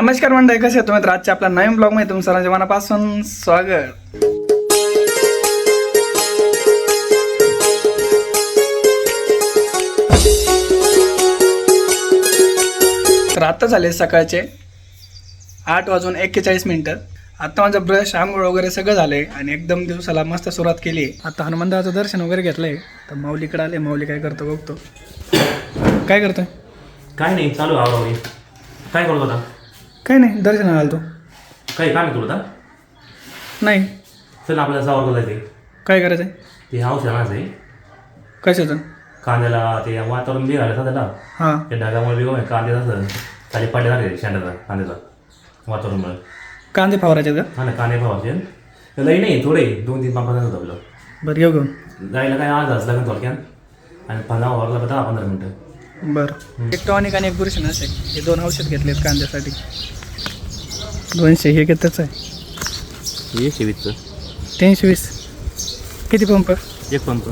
नमस्कार मंडळी, कसे आहे तुम्ही? तर आजच्या आपल्या नवीन ब्लॉगमध्ये तुमचं सर्वांच्या मनापासून स्वागत. तर आत्ता झाले सकाळचे 8:41. आता माझं ब्रश आंघोळ वगैरे सगळं झालंय आणि एकदम दिवसाला मस्त सुरुवात केली. आता हनुमंताचं दर्शन वगैरे घेतलंय. तर माऊलीकडे आले. माऊली काय करतो बघतो. काय करतोय? काय नाही, चालू आवडे. काय करतो आता? काय नाही, दर्शनाला आलो. काही काम आहे तुला आता? नाही. चल आपल्याला सावर जायचं. काय करायचं आहे? ते औषध आणायचं आहे. कशाचं? कांद्याला ते वातावरण बिघाडलं का त्याला? हां. ते ढगामुळे बिघडून कांदे असं खाली पडले झाले शेंडाचा कांद्याचा वातावरणमुळे. कांदे फवारायचे का? हा ना, कांदे फवारचे. लई नाही, थोडे 2-3 पंपाचं होतं आपलं. बरं, येऊ घेऊन. जायला काय आज लागेल थोडक्यात आणि 15 मिनटं. बरं. एक टॉनिक आणि एक बुरशीनाशक हे 2 औषध घेतलेत कांद्यासाठी. 200 हे घेतच आहे. 120चं 320. किती पंप? एक पंप.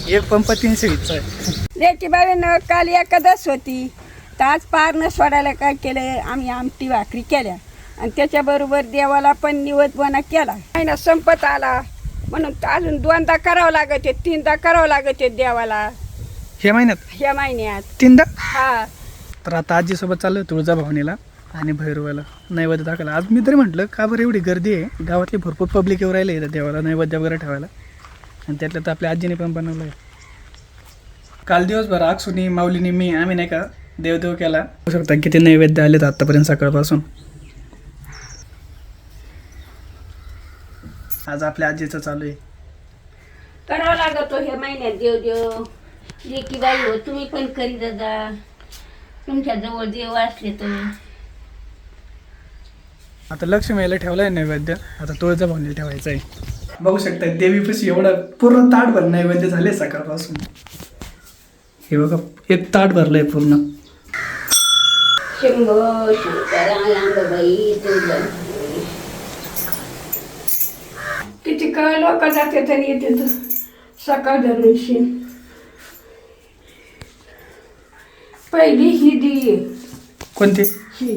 एक पंप 320चा आहे. लेकी बाळीनं काल एकादश होती, तर आज पारणं सोडायला काय केलं, आम्ही आमटी भाकरी केल्या आणि त्याच्याबरोबर देवाला पण निवेदना केला. महिना संपत आला म्हणून अजून 2दा करावं लागत आहे, 3दा करावं लागत आहे देवाला ह्या महिन्यात ह्या महिन्यात. 3दा. हा, तर आता आजीसोबत चाललो तुळजाभवानीला आणि भैरवाला नैवेद्य दाखवायला. आज मी तरी म्हटलं का बरं एवढी गर्दी आहे, गावातली भरपूर पब्लिक येऊ राहिले देवाला नैवेद्य वगैरे ठेवायला. आणि त्यातलं तर आपल्या आजीने पण बनवलं आहे. काल दिवसभर अक्षुनी माऊलीनी मी आम्ही नाही का देवदेव केला. बघू शकता किती नैवेद्य आलेत आत्तापर्यंत सकाळपासून. आज आपल्या आजीचं चालू आहे. करावं लागतो ह्या महिन्यात देव. लेकी बाई हो, तुम्ही पण करी दादा, तुमच्या जवळ देव असले तर. आता लक्ष्मीला ठेवलं आहे नैवेद्य, आता तुळजाभवानीला ठेवायचं आहे. बघू शकता देवीपाशी एवढं पूर्ण ताट भर नैवेद्य झाले सकाळपासून. हे बघा, एक ताट भरलंय पूर्ण. शंभो शंकराबाई तुझा किती का लोक जाते तरी येते सकाळ धरून. पहिली ही दी कोणती? ही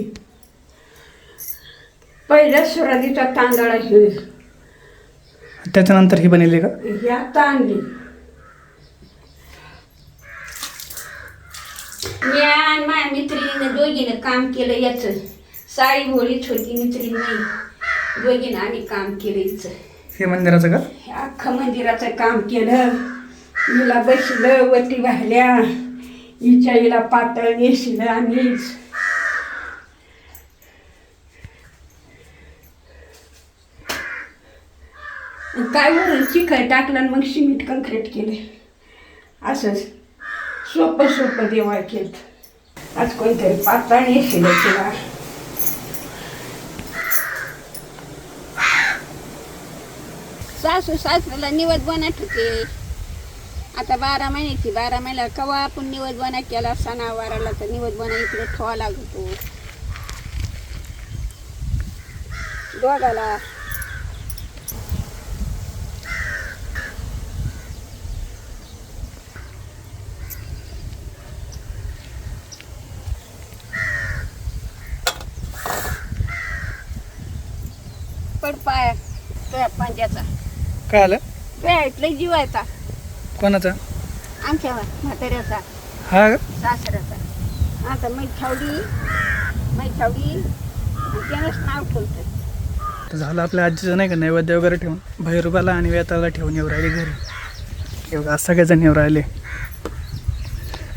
पहिल्या सुरादीचा तांदळा ही त्याच्यानंतर ही बनवली का? ह्या तांदळी मी आणि माझ्या मैत्रिणीनं दोघीनं काम केलं याचं. साडी भोळीच होती मैत्रीण, नाही दोघीनं आम्ही काम केलं याचं. हे मंदिराचं का? अख्खं मंदिराचं काम केलं. हिला बसलं, वटी वाहिल्या, हिच्या हिला पातळ नेसलं आम्हीच. काय वरून चिखल टाकलं आणि मग सिमेंट कंक्रीट केले. असंच सोपं देवाळ केलं. आज कोणतरी पातळ नेसलं तिला. सासू सासऱ्याला निवद बनत होते. आता 12 महिन्याची, 12 महिन्याला कवा आपण निवद बना केला सणावाराला, तर निवद बना इकडे ठेवा लागतो दोघाला. पड पाय तुझ्या पंजाचा काय आलं? लय जीवायचा कोणाचा? आमच्या म्हाताऱ्याचा, हा का? सासऱ्याचा. आता मै छावडी त्यानंच नाव ठेवतं. तर झालं आपल्या आजीचं नाही का नैवेद्य वगैरे ठेवून भैरवाला आणि वेताला ठेवून येऊ राहिले घरी. एवढं सगळेजण येऊ राहिले.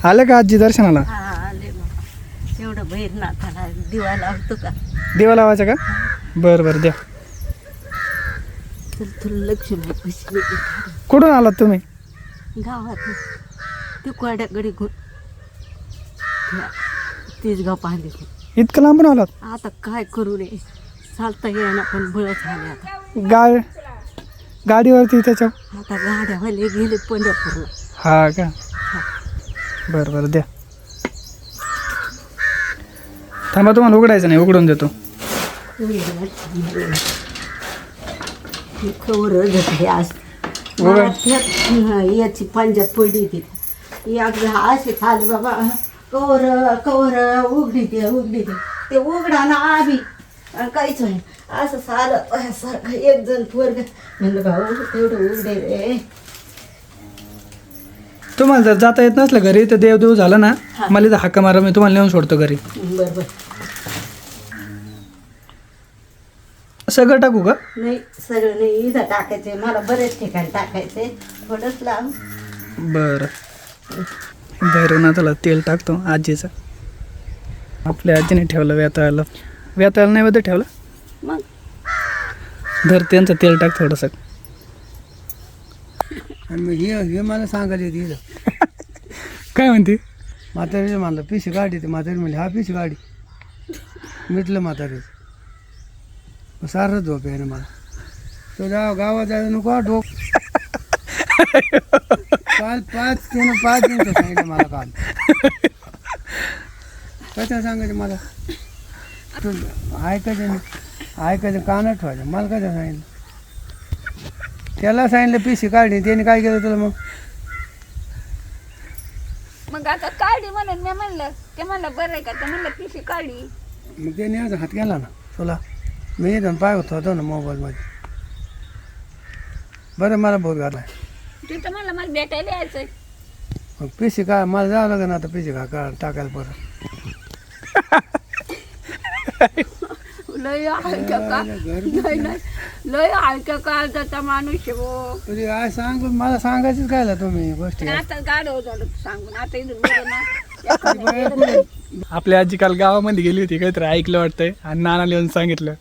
आलं का आजी दर्शनाला? हा आले मग. एवढं भैरनाथाला दिवा लावतो का? दिवा लावायचा का? बरं द्या. तर तुला लक्ष्मी पैसे कुठून आलात तुम्ही? गावात ते कोड्याकडे तेच गाव पाहिले. इतकं लांबून आलात? आता काय करू रे, चालता येईना पण बळच आले. आता गाडीवरती त्याच्या? आता गाड्यावाले गेले पंढरपूरला. हा का? बरं द्या. थांबा, तुम्हाला उघडायचं नाही, उघडून देतो. खबर घेतली आज याची पंजात पडली होती. एकदा अशी खाली बाबा कवर उघडी दे ते उघडा ना आभी आणि काहीच नाही असं सारं सारखं एक जण पोरग म्हणलं भाऊ तेवढं उघडे रे. तुम्हाला जर जाता येत नसलं घरी तर देव झालं ना मला इथं हाका मारा, मी तुम्हाला नेऊन सोडतो घरी. बरोबर सगळं टाकू का? नाही सगळं नाही इथं टाकायचे मला बरेच ठिकाणी टाकायचे थोडंच लांब. बरं भैरवनाथाला तेल टाकतो आजीचं. आपल्या आजीने ठेवलं व्याताला नाही बदल ठेवलं. मग धर त्यांचं तेल टाक थोडंसं. आणि मग हे मला सांगायला येते इथं काय म्हणते? म्हातारीने म्हणलं पिशी गाडी ते म्हातारी म्हणली हा पिशी गाडी मिटलं म्हातारी. सारं झोप आहे ना मला. तो गावात जायला नको डोक. काल 5 मिनिटं सांगितलं मला काल. कसं सांगायचं मला तू ऐकायचं कानात ठेवायचं मला कसं सांगितलं. त्याला सांगितलं पिशी काढली त्याने काय केलं तुला मग? मग आता काढली म्हणून मी म्हणलं ते म्हणलं बरं आहे का तर म्हणलं पिशी काढली. मग त्याने आज हात केला ना तुला. मी इथून पाय होतो ना मोबाईलमध्ये. बरं मला बोध घातला. तिथं म्हणलं मला भेटायला यायचंय. मग पिशी काय मला जावं लागेल ना आता पिशी का टाकायला परत. लय हलक्या का नाही लय हलक्या काळजाचा माणूस आहे वो. तुझी काय सांगू मला सांगायचंच काय तुम्ही गोष्टी. आता गाडव झालं सांगून आता इथून बरं ना. आपली आजी काल गावामध्ये गेली होती, काहीतरी ऐकलं वाटतंय आणि नानाला येऊन सांगितलं.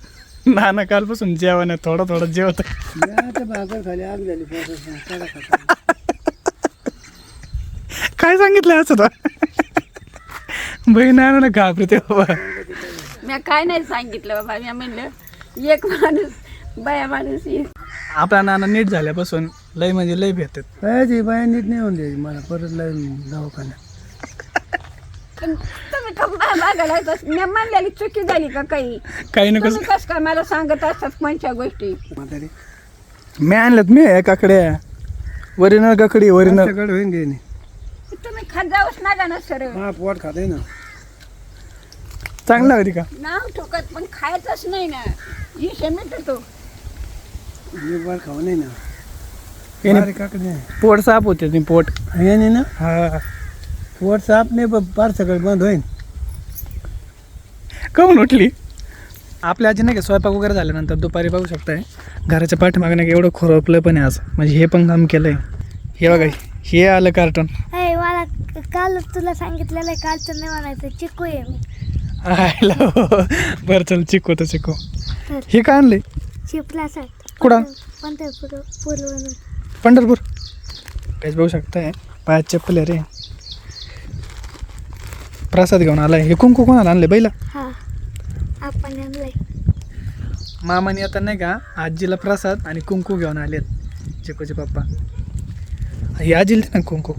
नाना कालपासून जेवण आहे थोडं थोडं जेवत. भाकर खाली आग झाली काय सांगितलं असं तर बहीण नाना घाबरते बाबा. मी काय नाही सांगितलं बाबा. मी म्हणलं एक माणूस बाया माणूस ये. आपला नाना नीट झाल्यापासून लय म्हणजे लय भेटतात. बायाची बाया नीट नाही होऊन द्यायची मला परत लाईन दवाखान्यात. पण तुम्ही मागायला मी म्हणलेली चुकी झाली का काही नको तुम्ही कसं काय मला सांगत असतात कोणत्या गोष्टी. म्हातारी मी आणल्यात मी काकड्या वरिनळ काकडी वरिनळ सगळं होईन गेली. तुम्ही खात जाऊच ना ना सर हा पोट खाते ना. चांगला होती का? नाव ठोकत पण खायचंच नाही ना. ही मिटतो मी बर खाऊ नाही ना. याने बारीक काकडी नाही. पोट साफ होते ते पोट. याने ना हा पोट साफ नाही पण पार सगळं बंद होईन. काहून उठली? आपल्या आजी नाही का स्वयंपाक वगैरे झाल्यानंतर दुपारी बघू शकताय घराच्या पाठीमागे नाही का एवढं खोरपलं पण आहे आज. म्हणजे हे पण काम केलंय. हे बघा हे आलं कार्टून. मला काल तुला सांगितलेलं आहे कालचं नाही म्हणायचं चिकू आहे मी. बरं चल चिकू तर चिकू. हे काय आणले? चिपला सर कुठं? पंढरपूर. पंढरपूर काहीच बघू शकताय पायात चप्पल आहे रे. प्रसाद घेऊन आलाय. हे कुंकू कोणाला आणले? बैला. हा आपण आणलंय. मामाने आता नाही का आजीला प्रसाद आणि कुंकू घेऊन आलेत चिकूचे पप्पा. ही आजीला दे ना कुंकू.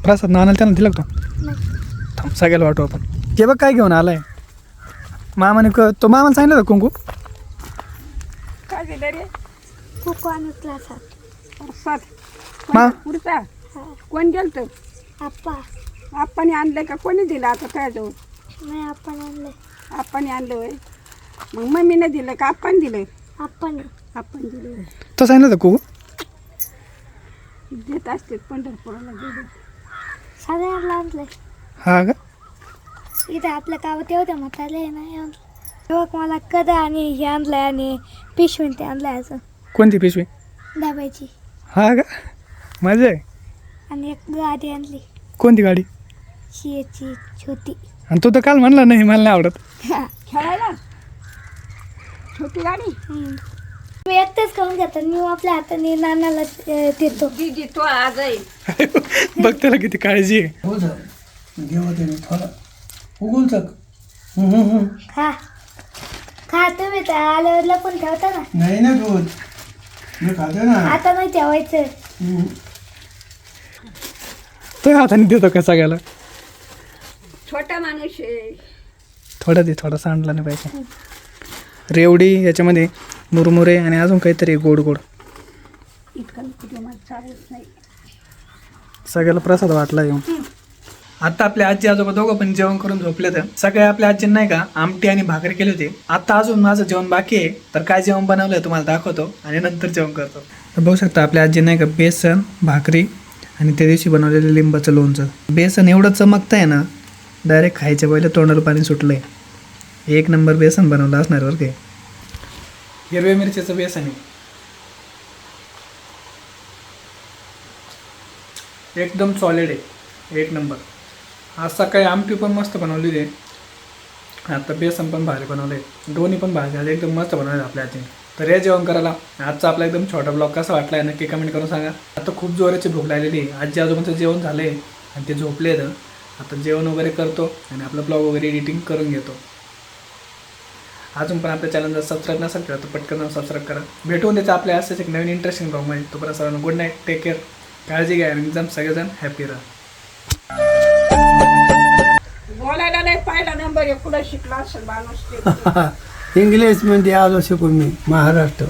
प्रसाद नानाला त्यांना दिला का तो? थांब सगळ्याला वाटू आपण. हे बघ काय घेऊन आलाय मामाने. तो मामाला सांगितलं का कुंकू? काय दिलं रे कुकू आणला सर. प्रसाद मा पुढचा कोण गेलतो? आप्पा. आप्पाने आणलंय का कोणी दिलं आता तुझ्याजवळ? नाही आपण आणलंय. आप्पाने आणलं होय. मग मम्मीने दिलं का आप्पाने दिलं? आपण दिलं. तो सांगितलं का कुंकू? देत असते पंढरपुराला गेले. सगळ्यांना आणलंय. हा का? इथं आपल्या गावात एवढ्या म्हातारे नाही आणलं. तेव्हा मला कदा आणि हे आणलंय आणि पिशवी ते आणलंय असं कोणती पिशवी? डब्याची. हा का? मजा आहे. आणि एक गाडी आणली कोणती गाडी? शियाची छोटी. आणि तू तर काल म्हणला नाही मला नाही आवडत. खेळायला छोटी गाडी मी एकटेच खाऊन घेतात. मी आपल्या हाताने नानाला देतो. दीदी तो आज आहे. बघ त्याला किती काळजी आहे. हो सर देवते मी थोडा उगुल चक. खा खा तुम्ही तर आल्यावर लपून ठेवता ना. नाही ना दूध मी खाते ना. आता नाही ठेवायचं. तो हाताने देतो का सगळ्याला? छोटा माणूस आहे. थोडा दे, थोडा सांडला नाही पाहिजे. रेवडी याच्यामध्ये मुरमुरे आणि अजून काहीतरी गोड गोड. इतकं कुठे मला चालत नाही. सगळ्याला प्रसाद वाटला येऊन. आता आपल्या आजी आजोबा दोघं पण जेवण करून झोपले तर सकाळी आपल्या आजीने नाही का आमटी आणि भाकरी केली होती. आता अजून माझं जेवण बाकी आहे, तर काय जेवण बनवलंय तुम्हाला दाखवतो आणि नंतर जेवण करतो. तर बघू शकता आपल्या आजी नाही का बेसन, भाकरी आणि त्या दिवशी बनवलेलं लिंबाचं लोणचं. बेसन एवढं चमकतं आहे ना, डायरेक्ट खायच्या पहिले तोंडाला पाणी सुटलंय. एक नंबर बेसन बनवलं असणार बरं काय. हिरव्या मिरचीचं बेसन आहे, एकदम सॉलिड आहे, एक नंबर. आज सकाळी आमटी पण मस्त बनवलेली आहे, आता बेसन पण भारी बनवलं आहे, दोन्ही पण भाजी झाले एकदम मस्त बनवले आपल्या आजीने. तर या जेवण करायला. आजचा आपला एकदम छोटा ब्लॉग कसा वाटला आहे नक्की कमेंट करून सांगा. आता खूप जोराची भूक लागलेली आहे, आजी आजोबांचं जेवण झालं आहे आणि ते झोपले आहेत. आता जेवण वगैरे करतो आणि आपला ब्लॉग वगैरे एडिटिंग करून घेतो. अजून पण आपल्या चॅनलला सबस्क्राईब नसेल केलं तर पटकन सबस्क्राईब करा. भेटून त्याचं आपल्या असंच एक नवीन इंटरेस्टिंग ब्लॉगमध्ये. तोपर्यंत सर्वांना गुड नाईट, टेक केअर, काळजी घ्या आणि एकदम सगळेजण हॅपी राहा. बोलायला नाही पहिला नंबर आहे, कुठं शिकला असेल माणूस ते. इंग्लिश मध्ये आलो शिकून मी महाराष्ट्र.